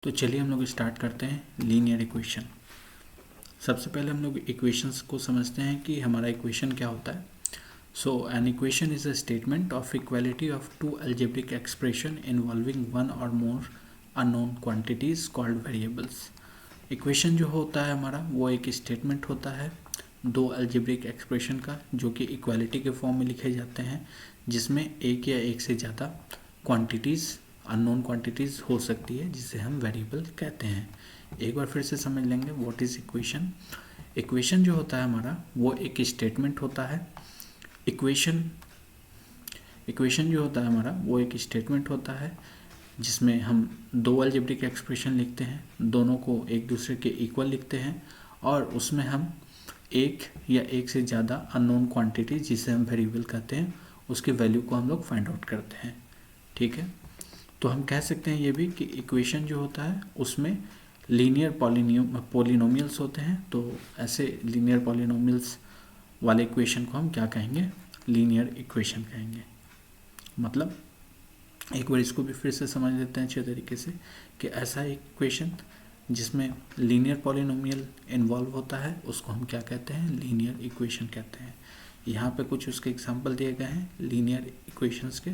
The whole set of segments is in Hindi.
तो चलिए हम लोग स्टार्ट करते हैं लीनियर इक्वेशन। सबसे पहले हम लोग इक्वेशंस को समझते हैं कि हमारा इक्वेशन क्या होता है। So an equation is a statement of equality of two algebraic expression involving one or more unknown quantities called variables. Equation जो होता है हमारा वो एक स्टेटमेंट होता है दो अलजेब्रिक एक्सप्रेशन का, जो कि इक्वालिटी के फॉर्म में लिखे जाते हैं, जिसमें एक या एक से ज़्यादा क्वांटिटीज़ अननोन क्वांटिटीज़ हो सकती है, जिसे हम वेरिएबल कहते हैं। एक बार फिर से समझ लेंगे व्हाट इज़ इक्वेशन। इक्वेशन जो होता है हमारा वो एक स्टेटमेंट होता है। इक्वेशन जो होता है हमारा वो एक स्टेटमेंट होता है जिसमें हम दो अलजेब्रिक एक्सप्रेशन लिखते हैं, दोनों को एक दूसरे के इक्वल लिखते हैं, और उसमें हम एक या एक से ज़्यादा अननोन क्वांटिटी जिसे हम वेरिएबल कहते हैं उसकी वैल्यू को हम लोग फाइंड आउट करते हैं। ठीक है, तो हम कह सकते हैं ये भी कि इक्वेशन जो होता है उसमें लीनियर पॉलिनोमियल्स होते हैं। तो ऐसे लीनियर पॉलिनोमियल्स वाले इक्वेशन को हम क्या कहेंगे? लीनियर इक्वेशन कहेंगे। मतलब एक बार इसको भी फिर से समझ लेते हैं अच्छे तरीके से कि ऐसा इक्वेशन जिसमें लीनियर पॉलिनोमियल इन्वॉल्व होता है उसको हम क्या कहते हैं? लीनियर इक्वेशन कहते हैं। यहाँ पे कुछ उसके एग्जांपल दिए गए हैं लीनियर इक्वेशंस के,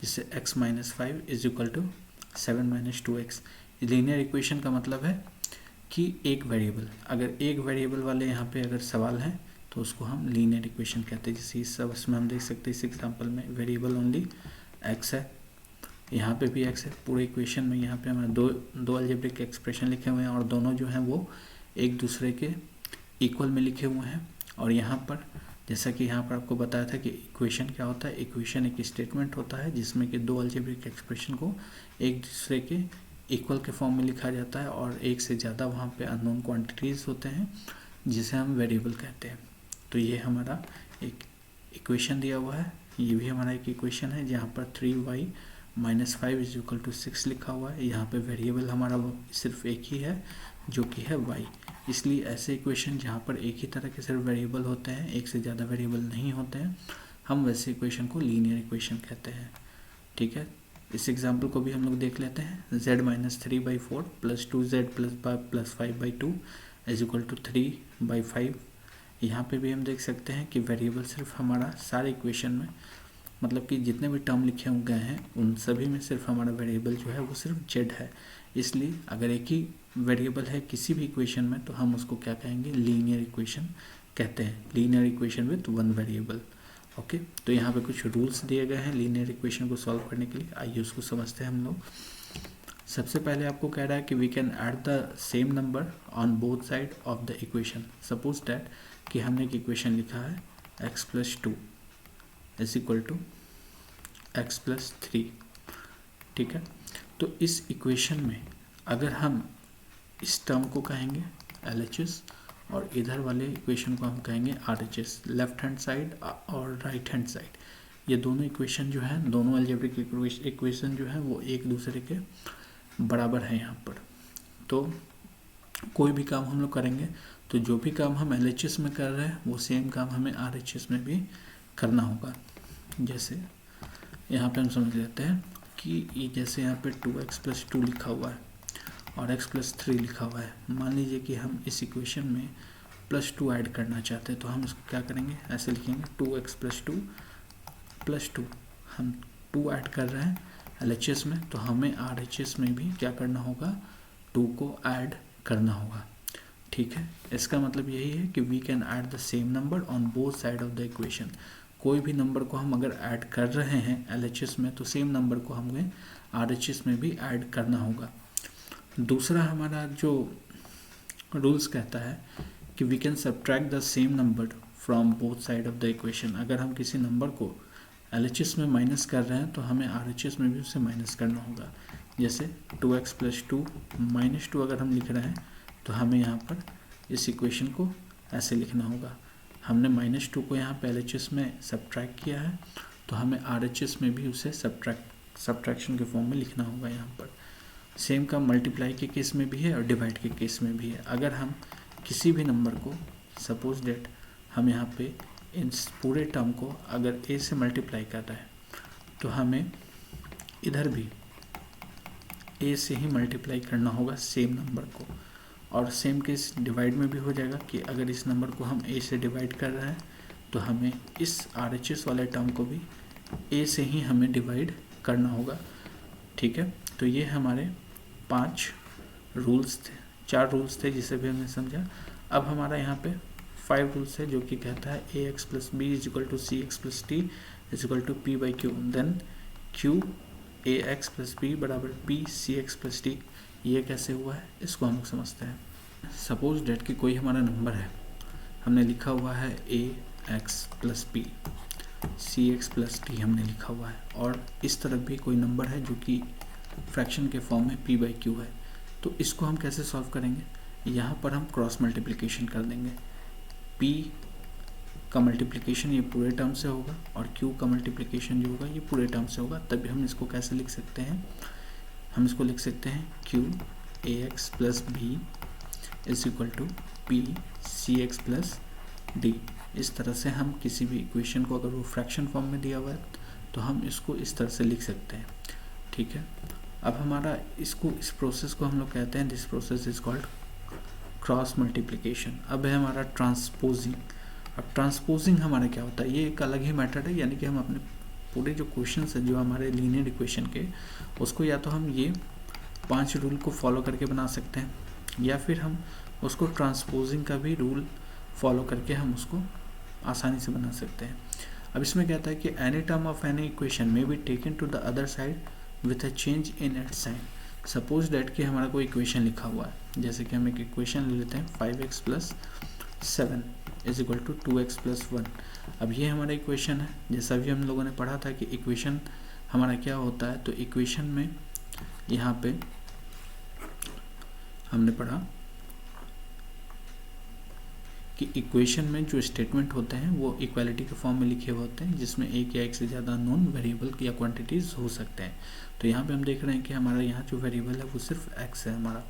जिससे x minus 5 is equal to 7 minus 2x। Linear equation का मतलब है कि एक वेरिएबल, अगर एक वेरिएबल वाले यहाँ पे अगर सवाल है तो उसको हम लीनियर इक्वेशन कहते हैं। जैसे इस सब इसमें हम देख सकते हैं, इस एग्जांपल में वेरिएबल ओनली x है, यहाँ पे भी x है। पूरे इक्वेशन में यहाँ पे हमारे दो अलजेब्रिक एक्सप्रेशन लिखे हुए हैं और दोनों जो हैं वो एक दूसरे के इक्वल में लिखे हुए हैं। और यहाँ पर जैसा कि यहाँ पर आपको बताया था कि इक्वेशन क्या होता है, इक्वेशन एक स्टेटमेंट होता है जिसमें कि दो अलजेब्रिक एक्सप्रेशन को एक दूसरे के इक्वल के फॉर्म में लिखा जाता है और एक से ज़्यादा वहाँ पे अननोन क्वांटिटीज़ होते हैं जिसे हम वेरिएबल कहते हैं। तो ये हमारा एक इक्वेशन दिया हुआ है, ये भी हमारा एक इक्वेशन है जहाँ पर 3y minus 5 is equal to 6 लिखा हुआ है। यहाँ पे वेरिएबल हमारा सिर्फ एक ही है जो कि है y। इसलिए ऐसे इक्वेशन जहाँ पर एक ही तरह के सिर्फ वेरिएबल होते हैं, एक से ज़्यादा वेरिएबल नहीं होते हैं, हम वैसे इक्वेशन को लीनियर इक्वेशन कहते हैं। ठीक है, इस एग्जाम्पल को भी हम लोग देख लेते हैं। z minus 3/4 plus 2z plus 5/2 is equal to 3/5। यहाँ पे भी हम देख सकते हैं कि वेरिएबल सिर्फ हमारा सारे इक्वेशन में, मतलब कि जितने भी टर्म लिखे गए हैं उन सभी में सिर्फ हमारा वेरिएबल जो है वो सिर्फ z है। इसलिए अगर एक ही वेरिएबल है किसी भी इक्वेशन में तो हम उसको क्या कहेंगे? लीनियर इक्वेशन कहते हैं। Linear equation with one variable. Okay, तो यहाँ पे कुछ रूल्स दिए गए हैं लीनियर इक्वेशन को सॉल्व करने के लिए। आइए उसको समझते हैं हम लोग। सबसे पहले आपको कह रहा है कि we can add the same number on both side of the equation. Suppose that कि हमने एक इक्वेशन लिखा है x plus 2 is equal to x plus 3। ठीक है, तो इस इक्वेशन में अगर हम इस टर्म को कहेंगे LHS और इधर वाले इक्वेशन को हम कहेंगे RHS, लेफ्ट हैंड साइड और राइट हैंड साइड। ये दोनों इक्वेशन जो है, दोनों अलजेब्रिक इक्वेशन जो है वो एक दूसरे के बराबर है यहाँ पर। तो कोई भी काम हम लोग करेंगे तो जो भी काम हम LHS में कर रहे हैं वो सेम काम हमें RHS में भी करना होगा। जैसे यहाँ पे हम समझ लेते हैं कि ये जैसे यहाँ पे 2x प्लस 2 लिखा हुआ है और x प्लस 3 लिखा हुआ है। मान लीजिए कि हम इस इक्वेशन में प्लस 2 ऐड करना चाहते हैं तो हम इसको क्या करेंगे? ऐसे लिखेंगे 2x प्लस 2 प्लस 2। हम 2 ऐड कर रहे हैं LHS में, तो हमें RHS में भी क्या करना होगा? 2 को ऐड करना होगा। ठीक है, इसका मतलब यही है कि we can add the same number on both side of the equation. कोई भी नंबर को हम अगर ऐड कर रहे हैं LHS में तो सेम नंबर को हमें RHS में भी ऐड करना होगा। दूसरा हमारा जो रूल्स कहता है कि we can subtract the same number from both side of the equation. अगर हम किसी नंबर को LHS में माइनस कर रहे हैं तो हमें RHS में भी उसे माइनस करना होगा। जैसे 2x प्लस 2 माइनस 2 अगर हम लिख रहे हैं तो हमें यहाँ पर इस इक्वेशन को ऐसे लिखना होगा। हमने -2 को यहाँ पे LHS में सब्ट्रैक्ट किया है तो हमें RHS में भी उसे सब्ट्रैक्शन के फॉर्म में लिखना होगा। यहाँ पर सेम का मल्टीप्लाई के केस में भी है और डिवाइड के केस में भी है। अगर हम किसी भी नंबर को, सपोज डेट हम यहाँ पे इन पूरे टर्म को अगर a से मल्टीप्लाई कर रहे हैं तो हमें इधर भी ए से ही मल्टीप्लाई करना होगा सेम नंबर को, और सेम केस डिवाइड में भी हो जाएगा कि अगर इस नंबर को हम ए से डिवाइड कर रहे हैं तो हमें इस RHS वाले टर्म को भी ए से ही हमें डिवाइड करना होगा। ठीक है, तो ये हमारे 5 रूल्स थे, 4 रूल्स थे जिसे भी हमने समझा। अब हमारा यहाँ पे 5 रूल्स है जो कि कहता है ax plus B is equal to c x plus t is equal to p by q, then q A x plus b बराबर पी सी एक्स प्लस टी। ये कैसे हुआ है इसको हम लोग समझते हैं। सपोज डेट कि कोई हमारा नंबर है, हमने लिखा हुआ है ए एक्स प्लस बी, सी एक्स प्लस टी हमने लिखा हुआ है, और इस तरफ भी कोई नंबर है जो कि फ्रैक्शन के फॉर्म में पी बाई क्यू है। तो इसको हम कैसे सॉल्व करेंगे, यहाँ पर हम क्रॉस मल्टीप्लिकेशन कर देंगे। पी का मल्टीप्लिकेशन ये पूरे टर्म से होगा और क्यू का मल्टीप्लिकेशन जो होगा ये पूरे टर्म से होगा। तभी हम इसको कैसे लिख सकते हैं, हम इसको लिख सकते हैं Q A x plus B is equal to P C x plus D. इस तरह से हम किसी भी इक्वेशन को, अगर वो फ्रैक्शन फॉर्म में दिया हुआ है तो हम इसको इस तरह से लिख सकते हैं। ठीक है, अब हमारा इस प्रोसेस को हम लोग कहते हैं, this process is called cross multiplication. अब है हमारा ट्रांसपोजिंग। अब ट्रांसपोजिंग हमारा क्या होता है, ये एक अलग ही मेथड है, यानी कि हम अपने पूरे जो क्वेश्चन है जो हमारे लीनियर इक्वेशन के, उसको या तो हम ये 5 रूल को फॉलो करके बना सकते हैं, या फिर हम उसको ट्रांसपोजिंग का भी रूल फॉलो करके हम उसको आसानी से बना सकते हैं। अब इसमें कहता है कि any term of any equation may be taken to the other side with a change in its sign. Suppose that कि हमारा कोई इक्वेशन लिखा हुआ है, जैसे कि हम एक इक्वेशन ले लेते हैं 5x plus 7 is equal to 2x plus 1। अब ये हमारा इक्वेशन है, जैसा भी हम लोगों ने पढ़ा था कि इक्वेशन हमारा क्या होता है। तो इक्वेशन में यहाँ पे हमने पढ़ा कि इक्वेशन में जो स्टेटमेंट होते हैं वो इक्वालिटी के फॉर्म में लिखे हुए होते हैं, जिसमें एक या एक से ज़्यादा नॉन वेरिएबल या क्वांटिटीज़ हो सकते हैं। तो यहाँ पे हम देख रहे हैं कि हमारा यहाँ जो वेरिएबल है वो सिर्फ x है हमारा।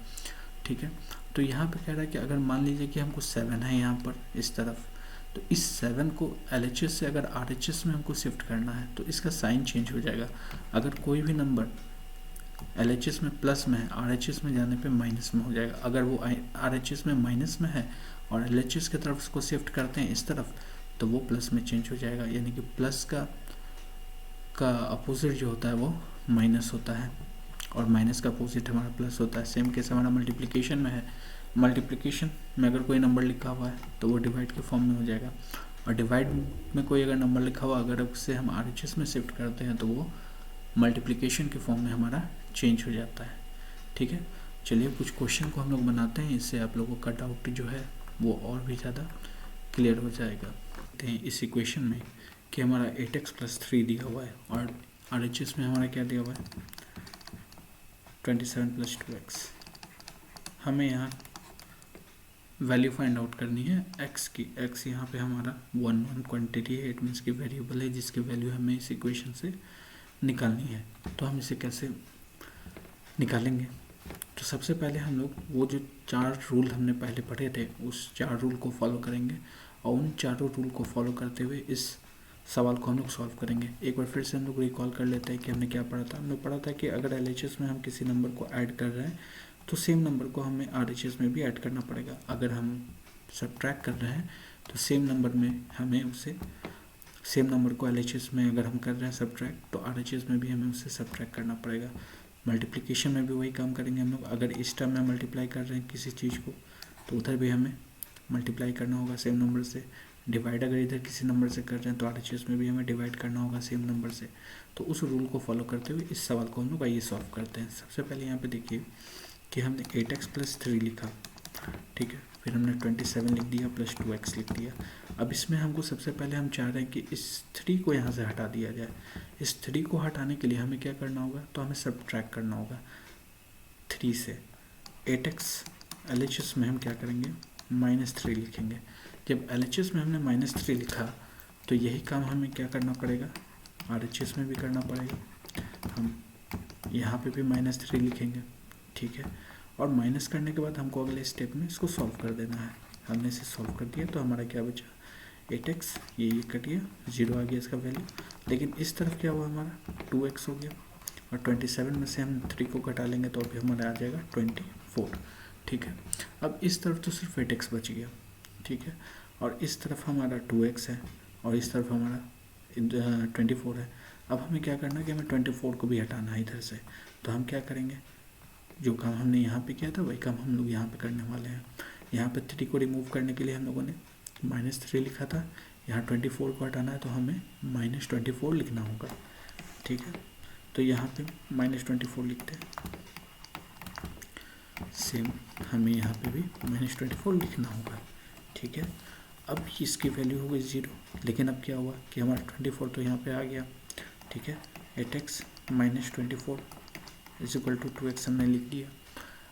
ठीक है, तो यहाँ पे कह रहा है कि अगर मान लीजिए कि हमको 7 है यहाँ पर इस तरफ, तो इस 7 को LHS से अगर RHS में हमको शिफ्ट करना है तो इसका साइन चेंज हो जाएगा। अगर कोई भी नंबर LHS में प्लस में है, RHS में जाने पे माइनस में हो जाएगा। अगर वो RHS में माइनस में है और LHS की तरफ उसको शिफ्ट करते हैं इस तरफ, तो वो प्लस में चेंज हो जाएगा, यानी कि प्लस का अपोजिट जो होता है वो माइनस होता है, और माइनस का अपोजिट हमारा प्लस होता है। सेम केस हमारा मल्टीप्लिकेशन में है, मल्टीप्लिकेशन में अगर कोई नंबर लिखा हुआ है तो वो डिवाइड के फॉर्म में हो जाएगा, और डिवाइड में कोई अगर नंबर लिखा हुआ अगर उससे हम RHS में शिफ्ट करते हैं तो वो मल्टीप्लिकेशन के फॉर्म में हमारा चेंज हो जाता है। ठीक है, चलिए कुछ क्वेश्चन को हम लोग बनाते हैं, इससे आप लोगों का डाउट जो है वो और भी ज़्यादा क्लियर हो जाएगा। इस इक्वेशन में कि हमारा 8x प्लस 3 दिया हुआ है और RHS में हमारा क्या दिया हुआ है 27 प्लस 2x। हमें यहाँ वैल्यू फाइंड आउट करनी है x की। x यहाँ पे हमारा 1 क्वांटिटी है, इट मीन्स की वेरिएबल है जिसकी वैल्यू हमें इस इक्वेशन से निकालनी है। तो हम इसे कैसे निकालेंगे, तो सबसे पहले हम लोग वो जो 4 रूल हमने पहले पढ़े थे उस 4 रूल को फॉलो करेंगे, और उन चारों रूल को फॉलो करते हुए इस सवाल को हम लोग सॉल्व करेंगे। एक बार फिर से हम लोग रिकॉल कर लेते हैं कि हमने क्या पढ़ा था। हमने पढ़ा था कि अगर LHS में हम किसी नंबर को ऐड कर रहे हैं तो सेम नंबर को हमें RHS में भी ऐड करना पड़ेगा। अगर हम सब्ट्रैक्ट कर रहे हैं तो सेम नंबर में हमें उसे, सेम नंबर को LHS में अगर हम कर रहे हैं सब्ट्रैक्ट तो RHS में भी हमें उसे सब्ट्रैक्ट करना पड़ेगा। मल्टीप्लिकेशन में भी वही काम करेंगे हम लोग। अगर इस टर्म में मल्टीप्लाई कर रहे हैं किसी चीज़ को तो उधर भी हमें मल्टीप्लाई करना होगा सेम नंबर से। डिवाइड अगर इधर किसी नंबर से कर रहे हैं तो RHS में भी हमें डिवाइड करना होगा सेम नंबर से। तो उस रूल को फॉलो करते हुए इस सवाल को हम लोग आइए सॉल्व करते हैं। सबसे पहले यहाँ पे देखिए कि हमने 8x प्लस 3 लिखा, ठीक है, फिर हमने 27 लिख दिया प्लस 2x लिख दिया। अब इसमें हमको सबसे पहले हम चाह रहे हैं कि इस 3 को यहाँ से हटा दिया जाए। इस 3 को हटाने के लिए हमें क्या करना होगा, तो हमें सब्ट्रैक्ट करना होगा 3 से। 8x LHS में हम क्या करेंगे, -3 लिखेंगे। जब LHS में हमने -3 लिखा तो यही काम हमें क्या करना पड़ेगा, RHS में भी करना पड़ेगा। हम यहाँ पे भी -3 लिखेंगे, ठीक है, और माइनस करने के बाद हमको अगले स्टेप में इसको सॉल्व कर देना है। हमने इसे सॉल्व कर दिया तो हमारा क्या बचा, 8x, ये कट गया, 0 आ गया इसका वैल्यू। लेकिन इस तरफ क्या हुआ, हमारा 2x हो गया। और 27 में से हम 3 को घटा लेंगे तो अभी हमारा आ जाएगा 24। ठीक है, अब इस तरफ तो सिर्फ 8x बच गया। ठीक है, और इस तरफ हमारा 2x है और इस तरफ हमारा 24 है। अब हमें क्या करना है कि हमें 24 को भी हटाना है इधर से। तो हम क्या करेंगे, जो काम हमने यहाँ पे किया था वही काम हम लोग यहाँ पे करने वाले हैं। यहाँ पे 3 को रिमूव करने के लिए हम लोगों ने -3 लिखा था, यहाँ 24 को हटाना है तो हमें -24 लिखना होगा। ठीक है, तो यहाँ पे -24 लिखते हैं। सेम हमें यहाँ पे भी -24 लिखना होगा। ठीक है, अब इसकी वैल्यू हो गई 0, लेकिन अब क्या हुआ कि हमारा 24 तो यहाँ पे आ गया। ठीक है, 8x - 24 = 2x हमने लिख दिया।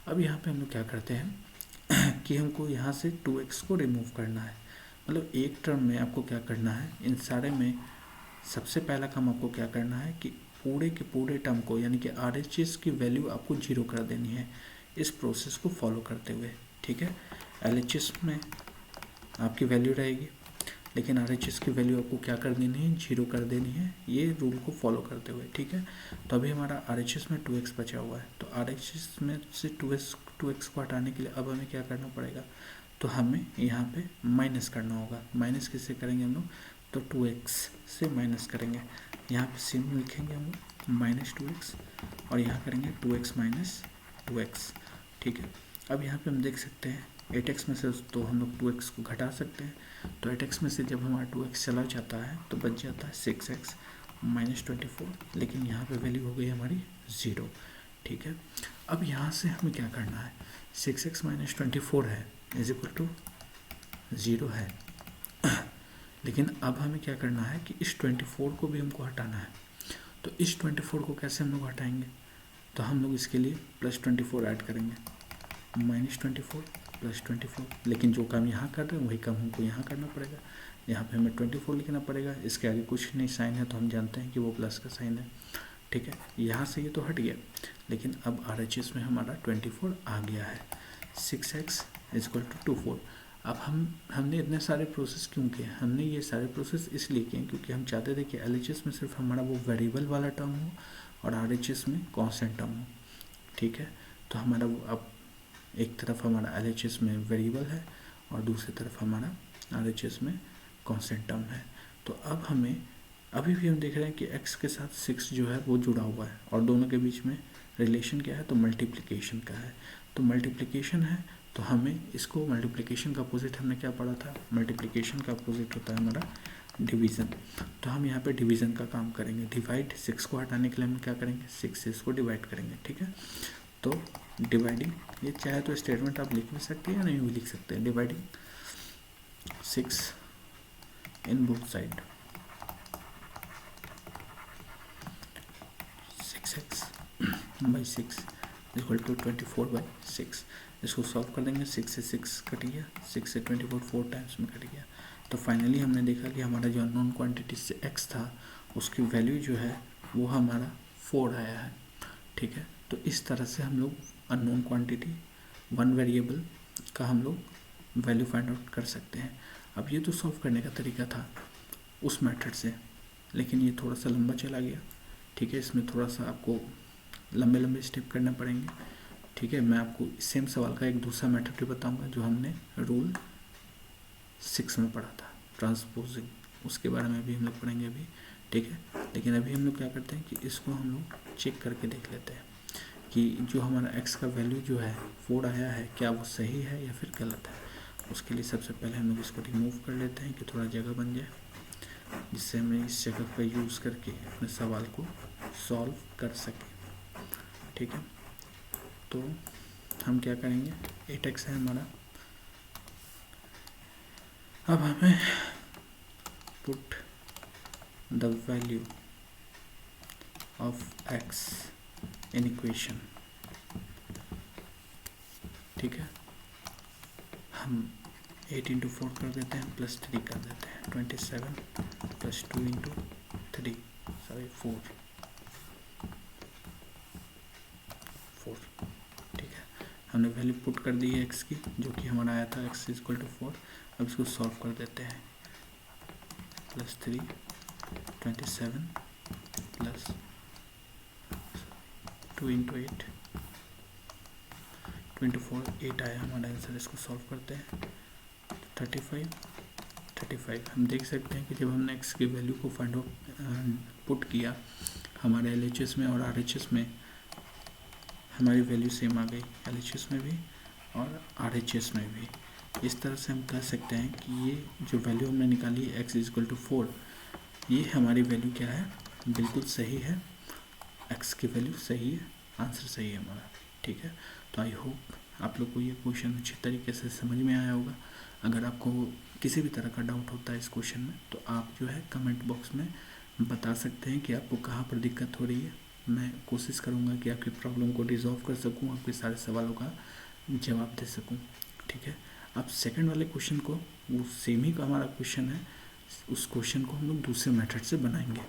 अब यहाँ पे हम लोग क्या करते हैं कि हमको यहाँ से 2x को रिमूव करना है। मतलब एक टर्म में आपको क्या करना है, इन सारे में सबसे पहला काम आपको क्या करना है कि पूरे के पूरे टर्म को यानी कि RHS की वैल्यू आपको 0 कर देनी है इस प्रोसेस को फॉलो करते हुए। ठीक है, LHS में आपकी वैल्यू रहेगी, लेकिन RHS की वैल्यू आपको क्या कर देनी है, 0 कर देनी है, ये रूल को फॉलो करते हुए। ठीक है, तो अभी हमारा RHS में 2x बचा हुआ है, तो RHS में से 2x को हटाने के लिए अब हमें क्या करना पड़ेगा, तो हमें यहाँ पे माइनस करना होगा। माइनस किससे करेंगे हम लोग, तो 2x से माइनस करेंगे। यहाँ पे सेम लिखेंगे हम लोग -2x और यहाँ करेंगे 2x - 2x। ठीक है, अब यहाँ पे हम देख सकते हैं 8x में से तो हम लोग 2x को घटा सकते हैं, तो 8x में से जब हमारा 2x चला जाता है तो बच जाता है 6x - 24, लेकिन यहाँ पे वैल्यू हो गई हमारी 0। ठीक है, अब यहाँ से हमें क्या करना है, 6x - 24 है = 0 है, लेकिन अब हमें क्या करना है कि इस 24 को भी हमको हटाना है। तो इस 24 को कैसे हम लोग हटाएंगे, तो हम लोग इसके लिए +24 ऐड करेंगे, -24 + 24, लेकिन जो काम यहाँ कर रहे हैं वही काम हमको यहाँ करना पड़ेगा। यहाँ पे हमें 24 लिखना पड़ेगा, इसके आगे कुछ नहीं साइन है तो हम जानते हैं कि वो प्लस का साइन है। ठीक है, यहाँ से ये तो हट गया, लेकिन अब RHS में हमारा 24 आ गया है। 6x = 24। अब हमने इतने सारे प्रोसेस क्यों किए, हमने ये सारे प्रोसेस इसलिए किए क्योंकि हम चाहते थे कि LHS में सिर्फ हमारा वो वेरिएबल वाला टर्म हो और RHS में कॉन्स्टेंट टर्म हो। ठीक है, तो हमारा वो अब एक तरफ हमारा LHS में वेरिएबल है और दूसरी तरफ हमारा RHS में कॉन्स्टेंट टर्म है। तो अब हमें अभी भी हम देख रहे हैं कि x के साथ 6 जो है वो जुड़ा हुआ है और दोनों के बीच में रिलेशन क्या है, तो मल्टीप्लिकेशन का है। तो मल्टीप्लिकेशन है तो हमें इसको, मल्टीप्लिकेशन का अपोजिट हमने क्या पढ़ा था, मल्टीप्लिकेशन का अपोजिट होता है हमारा डिवीज़न। तो हम यहाँ पे डिवीज़न का काम करेंगे। डिवाइड 6 को हटाने के लिए हम क्या करेंगे, 6 से इसको डिवाइड करेंगे। ठीक है, तो डिवाइडिंग, ये चाहे तो स्टेटमेंट आप लिख भी सकते हैं या नहीं भी लिख सकते हैं, dividing 6 in both side, 6x / 6 = 24/6। इसको सॉल्व कर देंगे, 6 से 6 कट गया, 6 से 24 4 टाइम्स में कट गया। तो फाइनली हमने देखा कि हमारा जो अननोन क्वांटिटी से x था उसकी वैल्यू जो है वो हमारा 4 आया है। ठीक है, तो इस तरह से हम लोग अननोन क्वांटिटी वन वेरिएबल का हम लोग वैल्यू फाइंड आउट कर सकते हैं। अब ये तो सॉल्व करने का तरीका था उस मेथड से, लेकिन ये थोड़ा सा लंबा चला गया। ठीक है, इसमें थोड़ा सा आपको लंबे लंबे स्टेप करने पड़ेंगे। ठीक है, मैं आपको सेम सवाल का एक दूसरा मेथड भी बताऊंगा जो हमने रूल 6 में पढ़ा था, ट्रांसपोजिंग, उसके बारे में भी हम लोग पढ़ेंगे अभी। ठीक है, लेकिन अभी हम लोग क्या करते हैं कि इसको हम लोग चेक करके देख लेते हैं कि जो हमारा x का वैल्यू जो है 4 आया है क्या वो सही है या फिर गलत है। उसके लिए सबसे पहले हम लोग इसको रिमूव कर लेते हैं कि थोड़ा जगह बन जाए, जिससे हमें इस जगह का यूज़ करके अपने सवाल को सॉल्व कर सकें। ठीक है, तो हम क्या करेंगे, 8x है हमारा। अब हमें put the value of x in equation. ठीक है, हम 8 × 4 कर देते हैं +3 कर देते हैं, 27 + 2 × 3 4। ठीक है, हमने वैल्यू पुट कर दी है x की, जो कि हमारा आया था x = 4। अब इसको सॉल्व कर देते हैं, +3 27 + 2 इंटू 8 24, 8 आया हमारा आंसर। इसको सॉल्व करते हैं। 35 हम देख सकते हैं कि जब हमने x की वैल्यू को फाइंड आउट पुट किया हमारे LHS में और RHS में हमारी वैल्यू सेम आ गई, LHS में भी और RHS में भी। इस तरह से हम कह सकते हैं कि ये जो वैल्यू हमने निकाली है x = 4, ये हमारी वैल्यू क्या है, बिल्कुल सही है। x की वैल्यू सही है, आंसर सही है हमारा। ठीक है, तो आई होप आप लोग को ये क्वेश्चन अच्छी तरीके से समझ में आया होगा। अगर आपको किसी भी तरह का डाउट होता है इस क्वेश्चन में तो आप जो है कमेंट बॉक्स में बता सकते हैं कि आपको कहाँ पर दिक्कत हो रही है। मैं कोशिश करूँगा कि आपकी प्रॉब्लम को रिजॉल्व कर सकूँ, आपके सारे सवालों का जवाब दे सकूँ। ठीक है, अब सेकंड वाले क्वेश्चन को, वो सेम ही का हमारा क्वेश्चन है, उस क्वेश्चन को हम लोग दूसरे मेथड से बनाएंगे।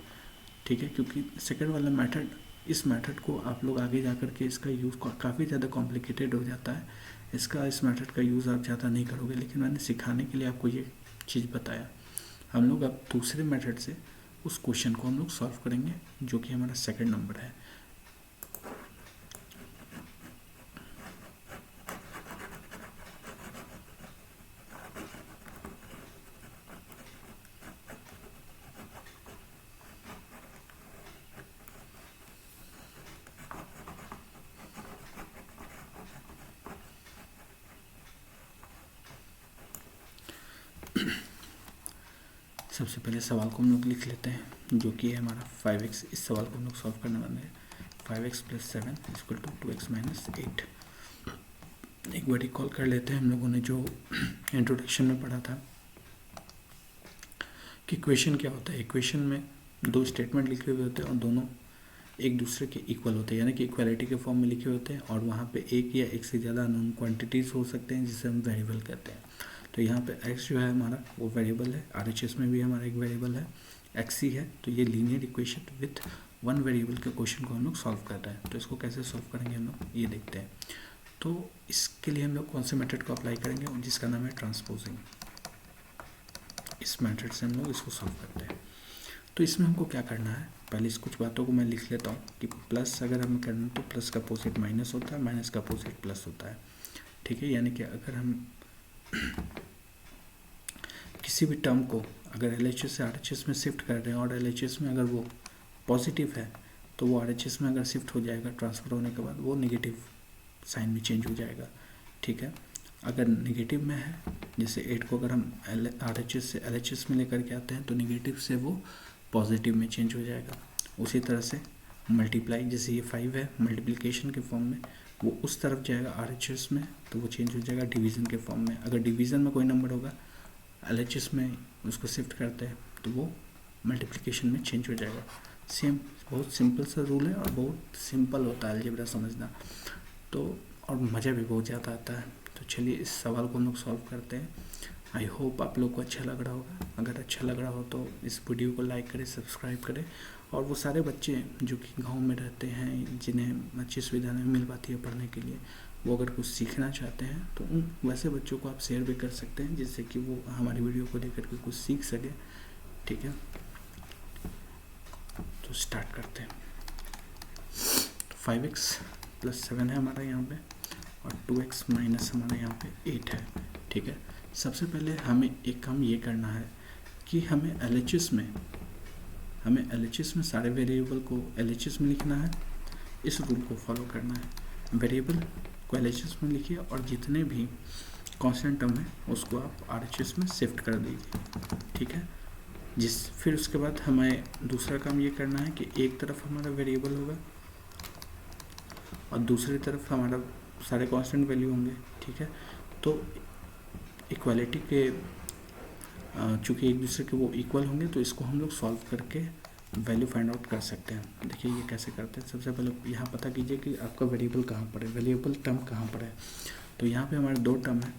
ठीक है, क्योंकि सेकंड वाला मेथड, इस मेथड को आप लोग आगे जा कर के इसका यूज़ काफ़ी ज़्यादा कॉम्प्लिकेटेड हो जाता है। इस मेथड का यूज़ आप ज़्यादा नहीं करोगे, लेकिन मैंने सिखाने के लिए आपको ये चीज़ बताया। हम लोग अब दूसरे मेथड से उस क्वेश्चन को हम लोग सॉल्व करेंगे, जो कि हमारा सेकंड नंबर है। सबसे पहले सवाल को हम लोग लिख लेते हैं, जो कि है हमारा 5x। इस सवाल को हम लोग सॉल्व करने वाले हैं। 5x + 7 = 2x - 8। एक बार रिकॉल कर लेते हैं हम लोगों ने जो इंट्रोडक्शन में पढ़ा था कि इक्वेशन क्या होता है। इक्वेशन में दो स्टेटमेंट लिखे हुए होते हैं और दोनों एक दूसरे के इक्वल होते हैं, यानी कि इक्वालिटी के फॉर्म में लिखे होते हैं, और वहाँ पे एक या एक से ज़्यादा अननोन क्वांटिटीज़ हो सकते हैं जिसे हम वेरिएबल कहते हैं। तो यहाँ पे x जो है हमारा वो वेरिएबल है, RHS में भी हमारा एक वेरिएबल है, x ही है। तो ये linear equation with one variable के क्वेश्चन को हम लोग सॉल्व कर रहे हैं। तो इसको कैसे सॉल्व करेंगे हम लोग ये देखते हैं। तो इसके लिए हम लोग कौन से मेथड को अप्लाई करेंगे, जिसका नाम है ट्रांसपोजिंग। इस मेथड से हम लोग इसको सॉल्व करते हैं। तो इसमें हमको क्या करना है, पहले इस कुछ बातों को मैं लिख लेता हूँ कि प्लस अगर हम करना तो प्लस का अपोजिट माइनस होता है, माइनस का अपोजिट प्लस होता है। ठीक है, यानी कि अगर हम किसी भी टर्म को अगर LHS से RHS में शिफ्ट कर रहे हैं और LHS में अगर वो पॉजिटिव है तो वो RHS में अगर शिफ्ट हो जाएगा, ट्रांसफ़र होने के बाद वो नेगेटिव साइन में चेंज हो जाएगा। ठीक है, अगर नेगेटिव में है, जैसे 8 को अगर हम RHS से LHS में लेकर के आते हैं तो नेगेटिव से वो पॉजिटिव में चेंज हो जाएगा। उसी तरह से मल्टीप्लाई, जैसे ये 5 है मल्टीप्लिकेशन के फॉर्म में, वो उस तरफ जाएगा RHS में तो वो चेंज हो जाएगा डिवीज़न के फॉर्म में। अगर डिवीज़न में कोई नंबर होगा LHS में उसको शिफ्ट करते हैं तो वो मल्टीप्लिकेशन में चेंज हो जाएगा। सेम, बहुत सिंपल सा रूल है और बहुत सिंपल होता है अलजेब्रा समझना, तो और मज़ा भी बहुत ज़्यादा आता है। तो चलिए इस सवाल को हम लोग सॉल्व करते हैं। आई होप आप लोग को अच्छा लग रहा होगा। अगर अच्छा लग रहा हो तो इस वीडियो को लाइक करें, सब्सक्राइब करें, और वो सारे बच्चे जो कि गांव में रहते हैं, जिन्हें अच्छी सुविधा नहीं मिल पाती है पढ़ने के लिए, वो अगर कुछ सीखना चाहते हैं तो उन वैसे बच्चों को आप शेयर भी कर सकते हैं, जिससे कि वो हमारी वीडियो को देख करके कुछ सीख सके। ठीक है, तो स्टार्ट करते हैं। 5x + 7 है हमारा यहाँ पे, और 2x - हमारे यहाँ पे 8 है। ठीक है, सबसे पहले हमें एक काम ये करना है कि हमें LHS में सारे वेरिएबल को LHS में लिखना है। इस रूल को फॉलो करना है, वेरिएबल को LHS में लिखिए और जितने भी कांस्टेंट टर्म है उसको आप RHS में शिफ्ट कर दीजिए। ठीक है, फिर उसके बाद हमें दूसरा काम ये करना है कि एक तरफ हमारा वेरिएबल होगा और दूसरी तरफ हमारा सारे कांस्टेंट वैल्यू होंगे। ठीक है, तो इक्वालिटी के चूँकि एक दूसरे के वो इक्वल होंगे तो इसको हम लोग सॉल्व करके वैल्यू फाइंड आउट कर सकते हैं। देखिए ये कैसे करते हैं। सबसे पहले यहाँ पता कीजिए कि आपका वेरिएबल कहाँ पर है, वेरिएबल टर्म कहाँ पर है। तो यहाँ पे हमारे दो टर्म है,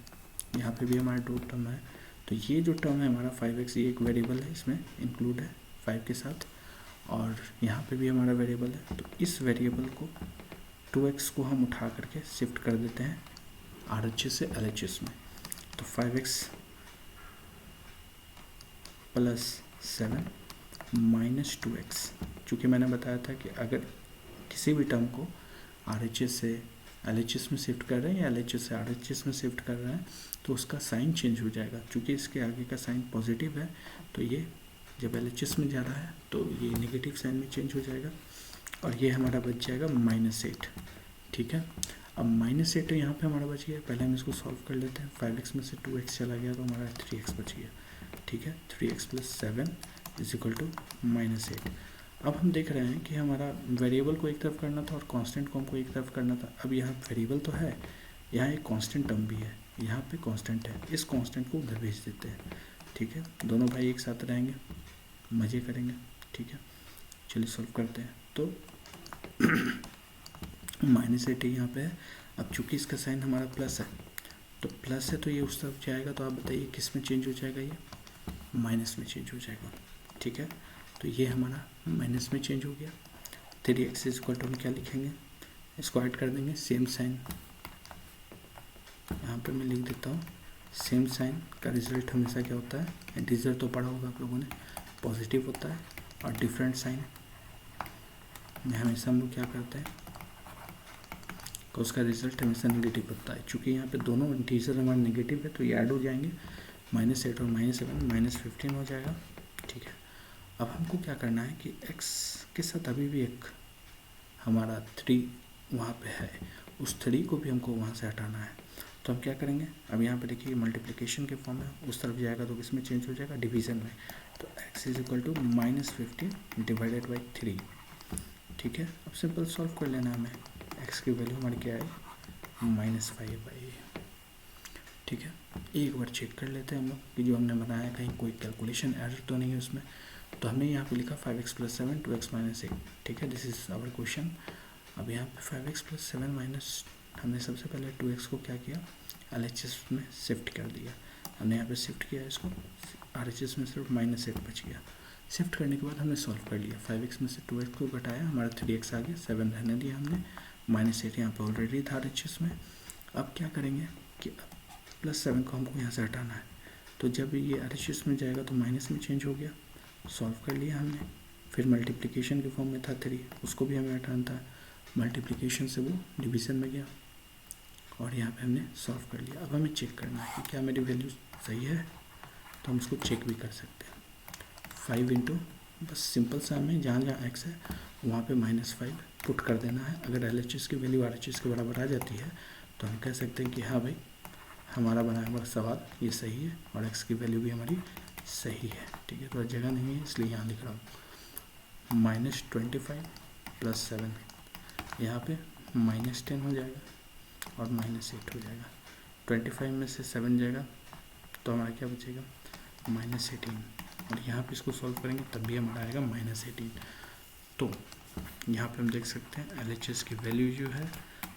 यहाँ पे भी हमारे दो टर्म है। तो ये जो टर्म है हमारा 5x, ये एक वेरिएबल है, इसमें इंक्लूड है 5 के साथ, और यहाँ पे भी हमारा वेरिएबल है। तो इस वेरिएबल को 2x को हम उठा करके शिफ्ट कर देते हैं RHS से LHS में। तो 5x + 7 - 2x, चूँकि मैंने बताया था कि अगर किसी भी टर्म को RHS से LHS में शिफ्ट कर रहे हैं या LHS से RHS में शिफ्ट कर रहे हैं तो उसका साइन चेंज हो जाएगा। क्योंकि इसके आगे का साइन पॉजिटिव है तो ये जब LHS में जा रहा है तो ये नेगेटिव साइन में चेंज हो जाएगा और ये हमारा बच जाएगा -8। ठीक है, अब -8 यहाँ पे हमारा बच गया। पहले हम इसको सॉल्व कर लेते हैं। 5x में से 2x चला गया तो हमारा 3x बच गया। ठीक है, 3x + 7 = -8। अब हम देख रहे हैं कि हमारा वेरिएबल को एक तरफ करना था और कांस्टेंट को हमको एक तरफ करना था। अब यहाँ वेरिएबल तो है, यहाँ एक कांस्टेंट टर्म भी है, यहाँ पे कांस्टेंट है, इस कांस्टेंट को उधर भेज देते हैं। ठीक है, दोनों भाई एक साथ रहेंगे, मज़े करेंगे। ठीक है, चलिए सॉल्व करते हैं। तो -8 यहाँ पे है। अब चूंकि इसका साइन हमारा प्लस है तो प्लस है तो ये उस तरफ जाएगा। तो आप बताइए किस में चेंज हो जाएगा, ये माइनस में चेंज हो जाएगा। ठीक है, तो ये हमारा माइनस में चेंज हो गया। 3x = हम क्या लिखेंगे, इसको ऐड कर देंगे। सेम साइन यहाँ पे मैं लिख देता हूँ। सेम साइन का रिजल्ट हमेशा क्या होता है, रिजल्ट तो पढ़ा होगा आप लोगों ने, पॉजिटिव होता है। और डिफरेंट साइन में हमेशा हम लोग क्या करते हैं, तो उसका रिजल्ट हमेशा नेगेटिव होता है। चूँकि यहाँ पे दोनों इंटीजर हमारे नेगेटिव है तो ये ऐड हो जाएंगे। -8 और -7 -15 हो जाएगा। ठीक है, अब हमको क्या करना है कि x के साथ अभी भी एक हमारा 3 वहाँ पे है, उस 3 को भी हमको वहाँ से हटाना है। तो हम क्या करेंगे, अब यहाँ पे देखिए मल्टीप्लिकेशन के फॉर्म में उस तरफ जाएगा तो किस में चेंज हो जाएगा, डिवीज़न में। तो x = -15 / 3। ठीक है, अब सिंपल सॉल्व कर लेना है हमें। x की वैल्यू हमारी क्या है, -5/। ठीक है, एक बार चेक कर लेते हैं हम लोग कि जो हमने बनाया कहीं कोई कैलकुलेशन एरर तो नहीं है उसमें। तो हमने यहाँ पे लिखा 5x + 7 2x - 8। ठीक है, दिस इज आवर क्वेश्चन। अब यहाँ पे 5x + 7 माइनस, हमने सबसे पहले 2x को क्या किया, LHS में शिफ्ट कर दिया। हमने यहाँ पे शिफ्ट किया इसको, RHS में सिर्फ -8 बच गया। शिफ्ट करने के बाद हमने सॉल्व कर लिया। 5x में से 2x को घटाया, हमारा 3x आ गया, 7 रहने दिया हमने। -8 यहाँ पे ऑलरेडी था RHS में। अब क्या करेंगे कि +7 को हमको यहाँ से हटाना है। तो जब ये RHS में जाएगा तो माइनस में चेंज हो गया। सॉल्व कर लिया हमने। फिर मल्टीप्लिकेशन के फॉर्म में था 3, उसको भी हमें हटाना था। मल्टीप्लिकेशन से वो डिवीज़न में गया और यहाँ पे हमने सॉल्व कर लिया। अब हमें चेक करना है कि क्या मेरी वैल्यू सही है, तो हम उसको चेक भी कर सकते हैं। 5 इंटू, बस सिंपल सा हमें जहाँ जहाँ x है वहाँ पे -5 पुट कर देना है। अगर LHS की वैल्यू RHS के बराबर आ जाती है तो हम कह सकते हैं कि हाँ भाई हमारा बनाया हुआ सवाल ये सही है और x की वैल्यू भी हमारी सही है। ठीक है, तो जगह नहीं है इसलिए यहाँ लिख रहा हूँ। -25 + 7, यहाँ पे -10 हो जाएगा और -8 हो जाएगा। 25 में से 7 जाएगा तो हमारा क्या बचेगा, -18। और यहाँ पे इसको सॉल्व करेंगे तब भी हमारा आएगा -18। तो यहाँ पे हम देख सकते हैं LHS की वैल्यू जो है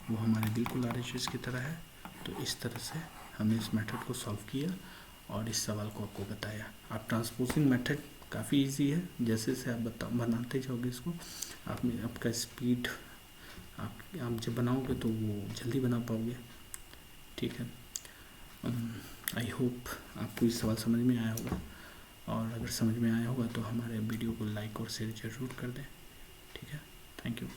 वो हमारे बिल्कुल RHS की तरह है। तो इस तरह से हमने इस मेथड को सॉल्व किया और इस सवाल को आपको बताया। आप ट्रांसपोजिंग मेथड काफ़ी इजी है, जैसे जैसे आप बनाते जाओगे इसको, आप में आपका स्पीड आप जब बनाओगे तो वो जल्दी बना पाओगे। ठीक है, आई होप आपको इस सवाल समझ में आया होगा, और अगर समझ में आया होगा तो हमारे वीडियो को लाइक और शेयर ज़रूर कर दें। ठीक है, थैंक यू।